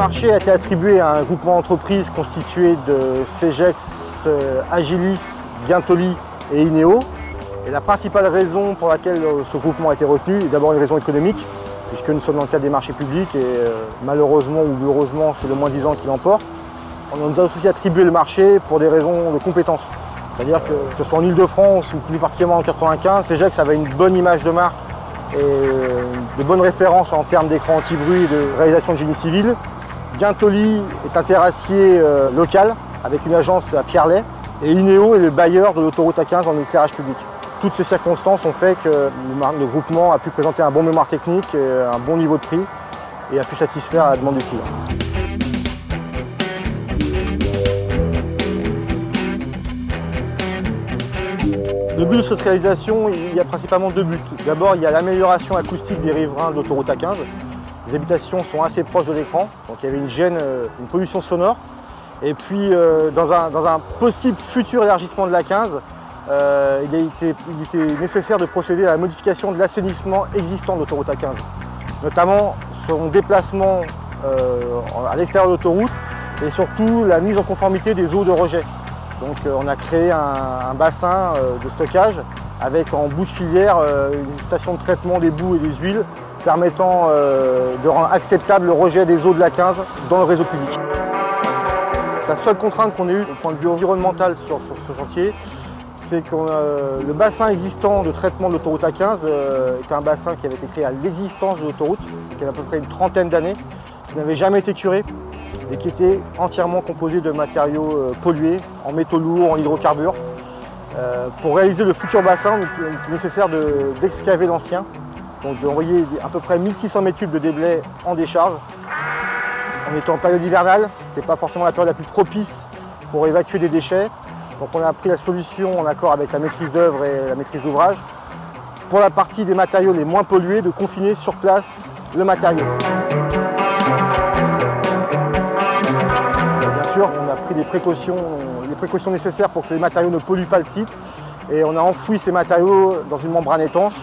marché a été attribué à un groupement d'entreprises constitué de Cegex, Agilis, Guintoli et Ineo. Et la principale raison pour laquelle ce groupement a été retenu est d'abord une raison économique, puisque nous sommes dans le cadre des marchés publics et malheureusement ou heureusement c'est le moins-disant qui l'emporte. On nous a aussi attribué le marché pour des raisons de compétences. C'est-à-dire que ce soit en Ile-de-France ou plus particulièrement en 95, Cegex avait une bonne image de marque et de bonnes références en termes d'écran anti-bruit et de réalisation de génie civil. Guintoli est un terrassier local avec une agence à Pierrelet et Ineo est le bailleur de l'autoroute A15 en éclairage public. Toutes ces circonstances ont fait que le groupement a pu présenter un bon mémoire technique, un bon niveau de prix et a pu satisfaire la demande du client. Le but de cette réalisation, il y a principalement deux buts. D'abord, il y a l'amélioration acoustique des riverains de l'autoroute A15. Les habitations sont assez proches de l'écran, donc il y avait une gêne, une pollution sonore. Et puis, dans un possible futur élargissement de l'A15, il était nécessaire de procéder à la modification de l'assainissement existant de l'autoroute A15, notamment son déplacement à l'extérieur de l'autoroute et surtout la mise en conformité des eaux de rejet. Donc on a créé un bassin de stockage avec en bout de filière une station de traitement des boues et des huiles permettant de rendre acceptable le rejet des eaux de l'A15 dans le réseau public. La seule contrainte qu'on ait eue au point de vue environnemental sur ce chantier, c'est que le bassin existant de traitement de l'autoroute A15 est un bassin qui avait été créé à l'existence de l'autoroute, qui avait à peu près une trentaine d'années, qui n'avait jamais été curé et qui était entièrement composé de matériaux pollués, en métaux lourds, en hydrocarbures. Pour réaliser le futur bassin, il était nécessaire d'excaver l'ancien, donc d'envoyer à peu près 1600 m3 de déblais en décharge. On était en période hivernale, ce n'était pas forcément la période la plus propice pour évacuer des déchets. Donc on a pris la solution en accord avec la maîtrise d'œuvre et la maîtrise d'ouvrage. Pour la partie des matériaux les moins pollués, de confiner sur place le matériau. Bien sûr, on a pris les précautions nécessaires pour que les matériaux ne polluent pas le site. Et on a enfoui ces matériaux dans une membrane étanche.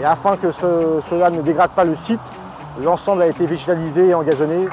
Et afin que cela ne dégrade pas le site, l'ensemble a été végétalisé et engazonné.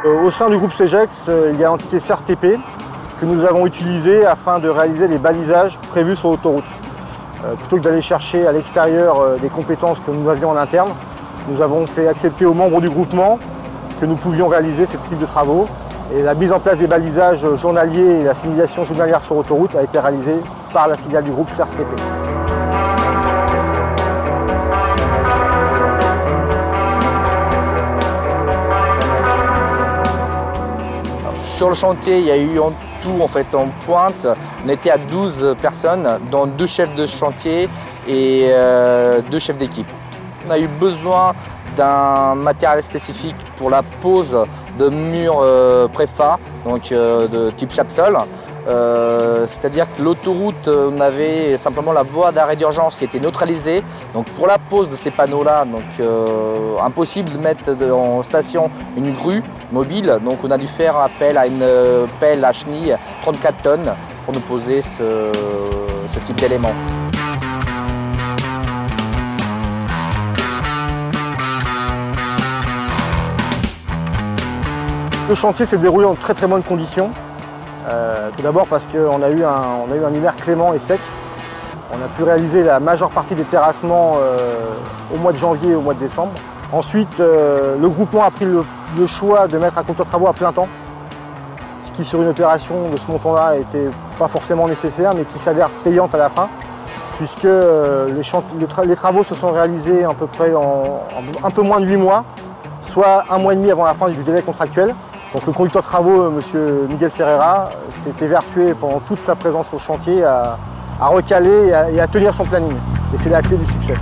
Au sein du groupe CEGEX, il y a l'entité CERSTP que nous avons utilisée afin de réaliser les balisages prévus sur l'autoroute. Plutôt que d'aller chercher à l'extérieur des compétences que nous avions en interne, nous avons fait accepter aux membres du groupement que nous pouvions réaliser ce type de travaux. Et la mise en place des balisages journaliers et la signalisation journalière sur autoroute a été réalisée par la filiale du groupe CERSTP. Sur le chantier, il y a eu en tout, en pointe, on était à 12 personnes, dont 2 chefs de chantier et 2 chefs d'équipe. On a eu besoin d'un matériel spécifique pour la pose de murs préfa, donc de type chapsol. C'est-à-dire que l'autoroute, on avait simplement la voie d'arrêt d'urgence qui était neutralisée. Donc pour la pose de ces panneaux-là, impossible de mettre en station une grue mobile. Donc on a dû faire appel à une pelle à chenille 34 tonnes pour nous poser ce type d'éléments. Le chantier s'est déroulé en très bonnes conditions. Tout d'abord parce qu'on a eu un hiver clément et sec. On a pu réaliser la majeure partie des terrassements au mois de janvier et au mois de décembre. Ensuite, le groupement a pris le choix de mettre un conducteur de travaux à plein temps, ce qui sur une opération de ce montant-là n'était pas forcément nécessaire, mais qui s'avère payante à la fin, puisque les travaux se sont réalisés à peu près en un peu moins de 8 mois, soit 1 mois et demi avant la fin du délai contractuel. Donc le conducteur de travaux, M. Miguel Ferreira, s'est évertué pendant toute sa présence au chantier à recaler et à tenir son planning. Et c'est la clé du succès.